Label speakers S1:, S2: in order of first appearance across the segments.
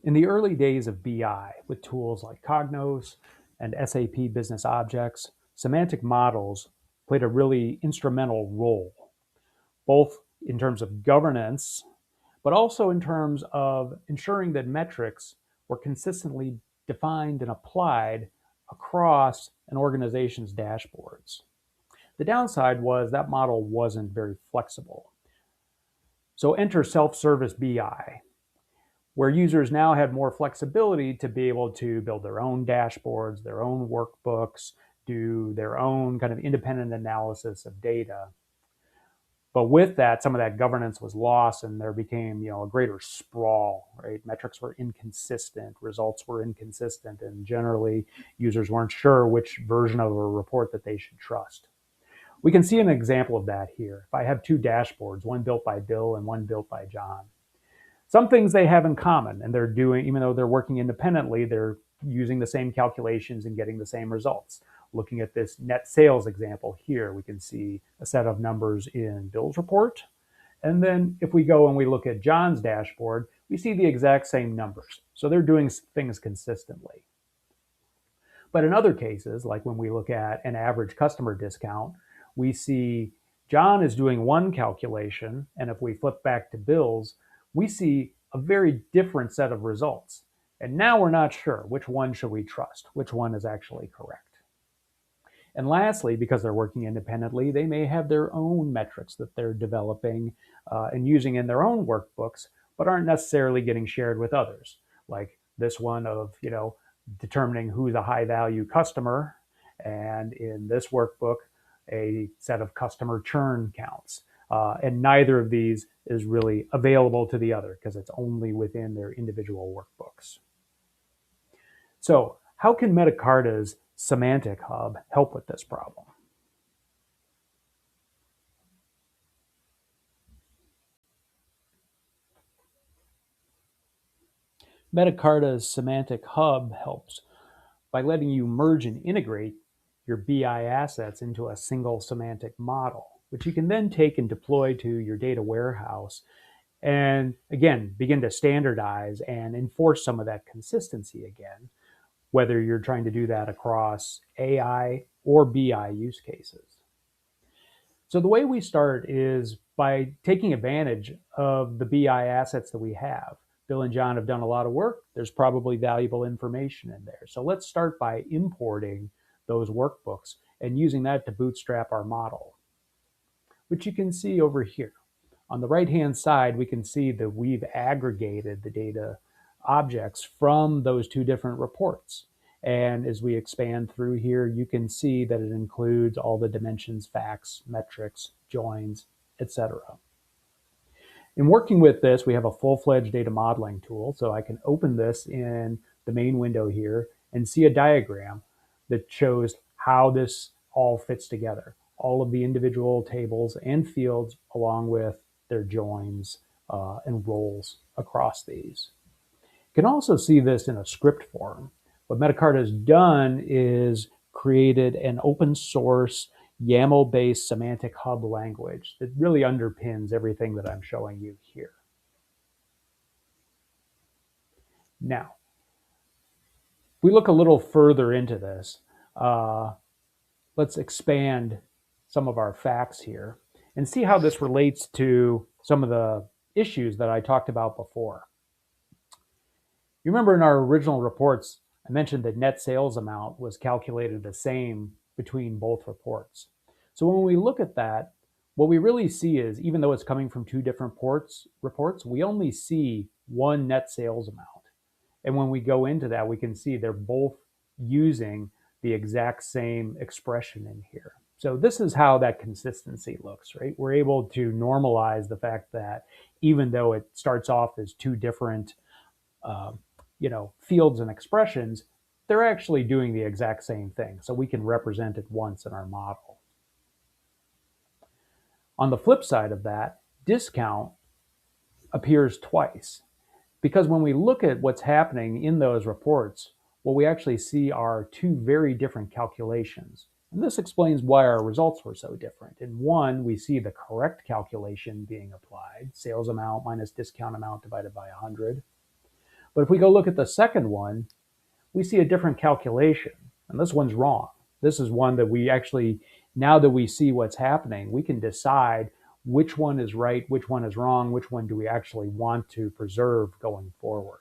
S1: In the early days of BI, with tools like Cognos and SAP Business Objects, semantic models played a really instrumental role, both in terms of governance, but also in terms of ensuring that metrics were consistently defined and applied across an organization's dashboards. The downside was that model wasn't very flexible. So enter self-service BI, where users now had more flexibility to be able to build their own dashboards, their own workbooks, do their own kind of independent analysis of data. But with that, some of that governance was lost, and there became, a greater sprawl, right? Metrics were inconsistent, results were inconsistent, and generally users weren't sure which version of a report that they should trust. We can see an example of that here. If I have two dashboards, one built by Bill and one built by John, some things they have in common, and they're doing, even though they're working independently, they're using the same calculations and getting the same results. Looking at this net sales example here, we can see a set of numbers in Bill's report. And then if we go and we look at John's dashboard, we see the exact same numbers. So they're doing things consistently. But in other cases, like when we look at an average customer discount, we see John is doing one calculation, and if we flip back to Bill's, we see a very different set of results. And now we're not sure which one should we trust, which one is actually correct. And lastly, because they're working independently, they may have their own metrics that they're developing and using in their own workbooks, but aren't necessarily getting shared with others. Like this one of, determining who's a high value customer, and in this workbook, a set of customer churn counts. And neither of these is really available to the other because it's only within their individual workbooks. So how can MetaKarta's Semantic Hub help with this problem? MetaKarta's Semantic Hub helps by letting you merge and integrate your BI assets into a single semantic model, which you can then take and deploy to your data warehouse and, again, begin to standardize and enforce some of that consistency again, whether you're trying to do that across AI or BI use cases. So the way we start is by taking advantage of the BI assets that we have. Bill and John have done a lot of work. There's probably valuable information in there. So let's start by importing those workbooks and using that to bootstrap our model, which you can see over here. On the right-hand side, we can see that we've aggregated the data objects from those two different reports. And as we expand through here, you can see that it includes all the dimensions, facts, metrics, joins, etc. In working with this, we have a full-fledged data modeling tool. So I can open this in the main window here and see a diagram that shows how this all fits together. All of the individual tables and fields along with their joins and roles across these. You can also see this in a script form. What MetaKarta has done is created an open source YAML-based semantic hub language that really underpins everything that I'm showing you here. Now, if we look a little further into this, let's expand some of our facts here and see how this relates to some of the issues that I talked about before. You remember in our original reports, I mentioned that net sales amount was calculated the same between both reports. So when we look at that, what we really see is, even though it's coming from two different reports, we only see one net sales amount. And when we go into that, we can see they're both using the exact same expression in here. So this is how that consistency looks, right? We're able to normalize the fact that even though it starts off as two different fields and expressions, they're actually doing the exact same thing. So we can represent it once in our model. On the flip side of that, discount appears twice, because when we look at what's happening in those reports, what we actually see are two very different calculations. And this explains why our results were so different. In one, we see the correct calculation being applied, sales amount minus discount amount divided by 100. But if we go look at the second one, we see a different calculation. And this one's wrong. This is one that we actually, now that we see what's happening, we can decide which one is right, which one is wrong, which one do we actually want to preserve going forward.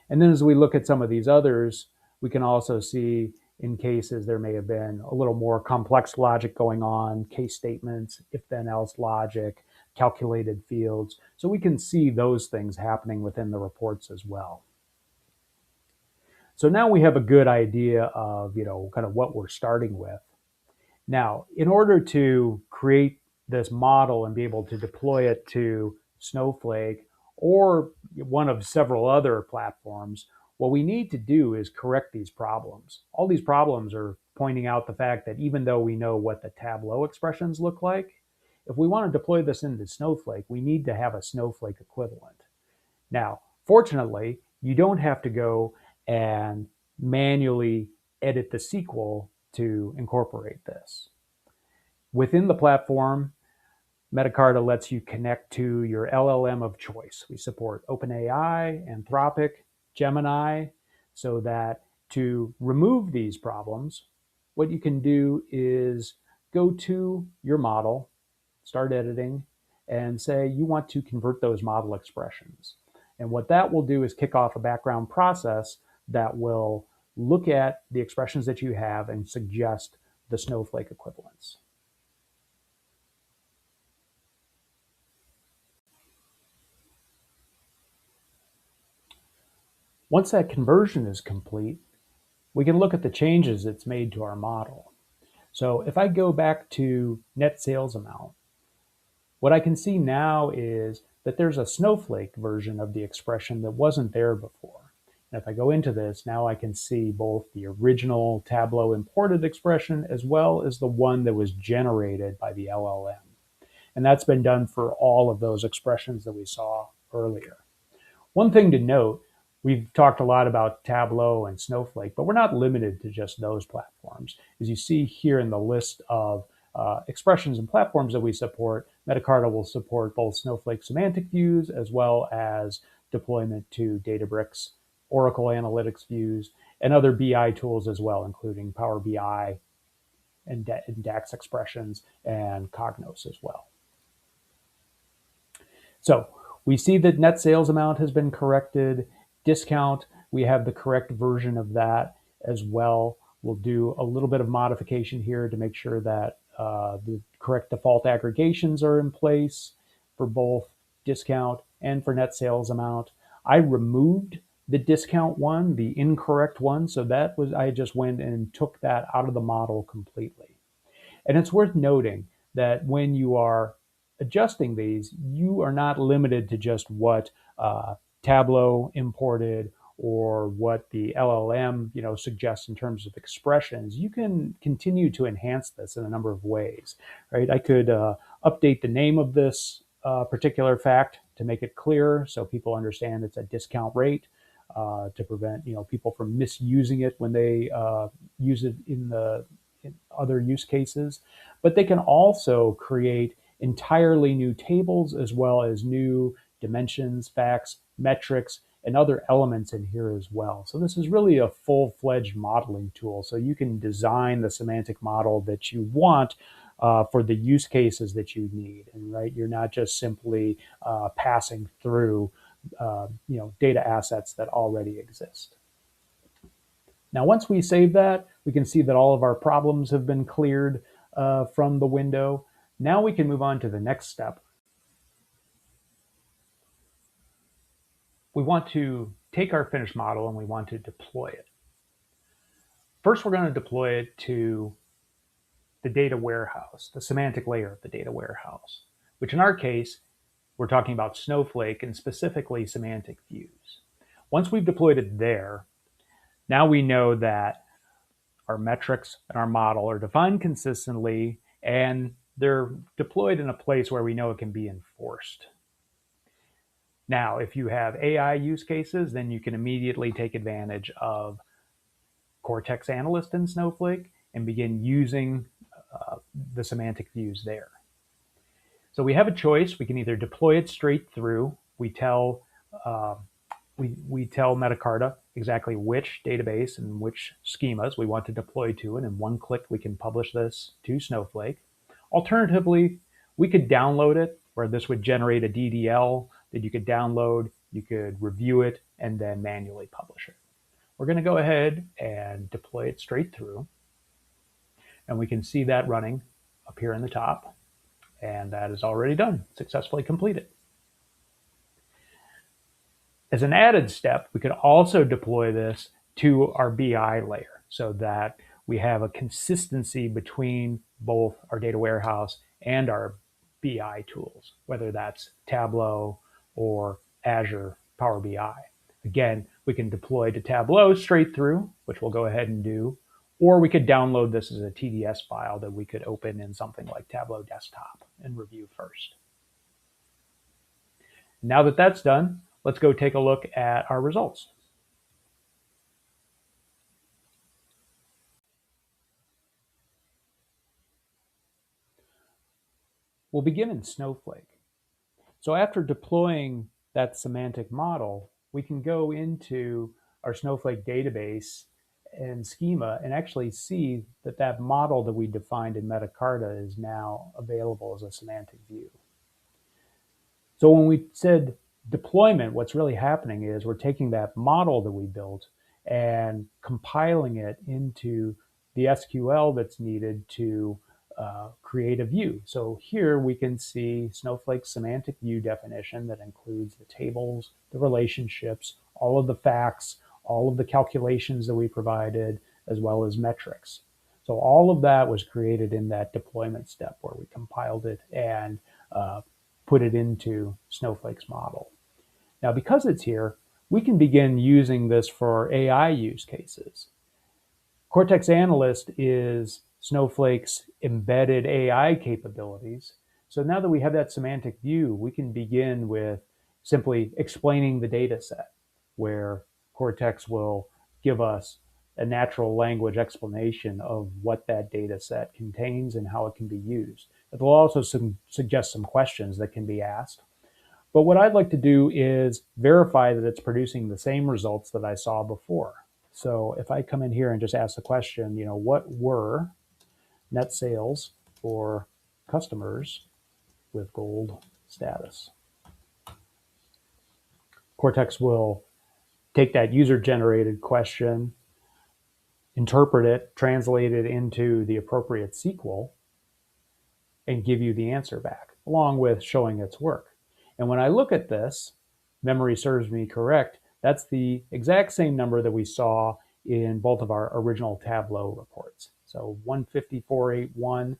S1: And then as we look at some of these others, we can also see in cases there may have been a little more complex logic going on, case statements, if then else logic, calculated fields. So we can see those things happening within the reports as well. So now we have a good idea of, kind of what we're starting with. Now, in order to create this model and be able to deploy it to Snowflake or one of several other platforms, what we need to do is correct these problems. All these problems are pointing out the fact that even though we know what the Tableau expressions look like, if we want to deploy this into Snowflake, we need to have a Snowflake equivalent. Now, fortunately, you don't have to go and manually edit the SQL to incorporate this. Within the platform, MetaKarta lets you connect to your LLM of choice. We support OpenAI, Anthropic, Gemini, so that to remove these problems, what you can do is go to your model, start editing, and say you want to convert those model expressions. And what that will do is kick off a background process that will look at the expressions that you have and suggest the Snowflake equivalents. Once that conversion is complete, we can look at the changes it's made to our model. So if I go back to net sales amount, what I can see now is that there's a Snowflake version of the expression that wasn't there before. And if I go into this, now I can see both the original Tableau imported expression as well as the one that was generated by the LLM. And that's been done for all of those expressions that we saw earlier. One thing to note, we've talked a lot about Tableau and Snowflake, but we're not limited to just those platforms. As you see here in the list of expressions and platforms that we support, MetaKarta will support both Snowflake semantic views as well as deployment to Databricks, Oracle Analytics views, and other BI tools as well, including Power BI and DAX expressions and Cognos as well. So we see that net sales amount has been corrected. Discount, we have the correct version of that as well. We'll do a little bit of modification here to make sure that the correct default aggregations are in place for both discount and for net sales amount. I removed the discount one, the incorrect one, so that was, I just went and took that out of the model completely. And it's worth noting that when you are adjusting these, you are not limited to just what Tableau imported or what the LLM suggests in terms of expressions. You can continue to enhance this in a number of ways, right? I could update the name of this particular fact to make it clearer so people understand it's a discount rate, to prevent people from misusing it when they use it in other use cases. But they can also create entirely new tables as well as new dimensions, facts, metrics, and other elements in here as well. So this is really a full-fledged modeling tool. So you can design the semantic model that you want for the use cases that you need. And right, you're not just simply passing through data assets that already exist. Now, once we save that, we can see that all of our problems have been cleared from the window. Now we can move on to the next step. We want to take our finished model and we want to deploy it. First, we're going to deploy it to the data warehouse, the semantic layer of the data warehouse, which in our case, we're talking about Snowflake and specifically semantic views. Once we've deployed it there, now we know that our metrics and our model are defined consistently and they're deployed in a place where we know it can be enforced. Now, if you have AI use cases, then you can immediately take advantage of Cortex Analyst in Snowflake and begin using the semantic views there. So we have a choice. We can either deploy it straight through. We tell we tell MetaKarta exactly which database and which schemas we want to deploy to, and in one click we can publish this to Snowflake. Alternatively, we could download it, where this would generate a DDL that you could download, you could review it, and then manually publish it. We're going to go ahead and deploy it straight through, and we can see that running up here in the top, and that is already done, successfully completed. As an added step, we could also deploy this to our BI layer so that we have a consistency between both our data warehouse and our BI tools, whether that's Tableau or Azure Power BI. Again, we can deploy to Tableau straight through, which we'll go ahead and do, or we could download this as a TDS file that we could open in something like Tableau Desktop and review first. Now that that's done, let's go take a look at our results. We'll begin in Snowflake. So after deploying that semantic model, we can go into our Snowflake database and schema and actually see that that model that we defined in MetaKarta is now available as a semantic view. So when we said deployment, what's really happening is we're taking that model that we built and compiling it into the SQL that's needed to create a view. So here we can see Snowflake's semantic view definition that includes the tables, the relationships, all of the facts, all of the calculations that we provided, as well as metrics. So all of that was created in that deployment step where we compiled it and put it into Snowflake's model. Now, because it's here, we can begin using this for AI use cases. Cortex Analyst is Snowflake's embedded AI capabilities. So now that we have that semantic view, we can begin with simply explaining the data set, where Cortex will give us a natural language explanation of what that data set contains and how it can be used. It will also suggest some questions that can be asked. But what I'd like to do is verify that it's producing the same results that I saw before. So if I come in here and just ask the question, what were net sales for customers with gold status? Cortex will take that user-generated question, interpret it, translate it into the appropriate SQL, and give you the answer back, along with showing its work. And when I look at this, memory serves me correct, that's the exact same number that we saw in both of our original Tableau reports. So 15481,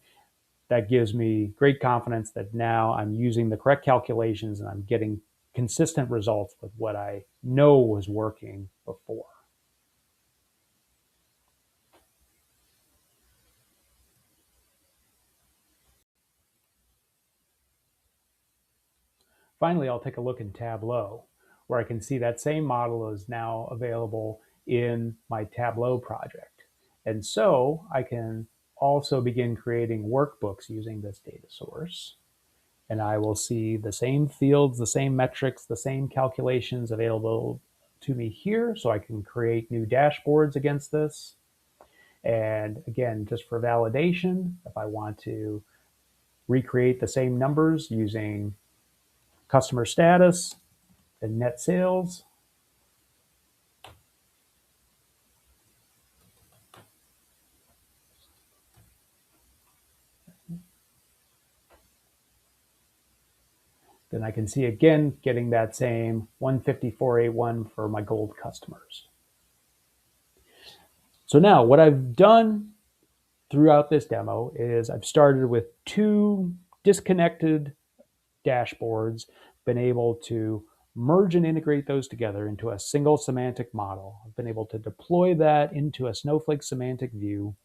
S1: that gives me great confidence that now I'm using the correct calculations and I'm getting consistent results with what I know was working before. Finally, I'll take a look in Tableau, where I can see that same model is now available in my Tableau project. And so I can also begin creating workbooks using this data source. And I will see the same fields, the same metrics, the same calculations available to me here. So I can create new dashboards against this. And again, just for validation, if I want to recreate the same numbers using customer status and net sales, then I can see again getting that same 15481 for my gold customers. So now what I've done throughout this demo is I've started with two disconnected dashboards, been able to merge and integrate those together into a single semantic model. I've been able to deploy that into a Snowflake semantic view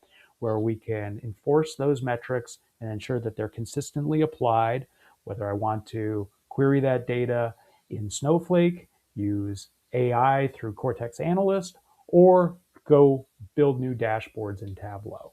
S1: where we can enforce those metrics and ensure that they're consistently applied, whether I want to query that data in Snowflake, use AI through Cortex Analyst, or go build new dashboards in Tableau.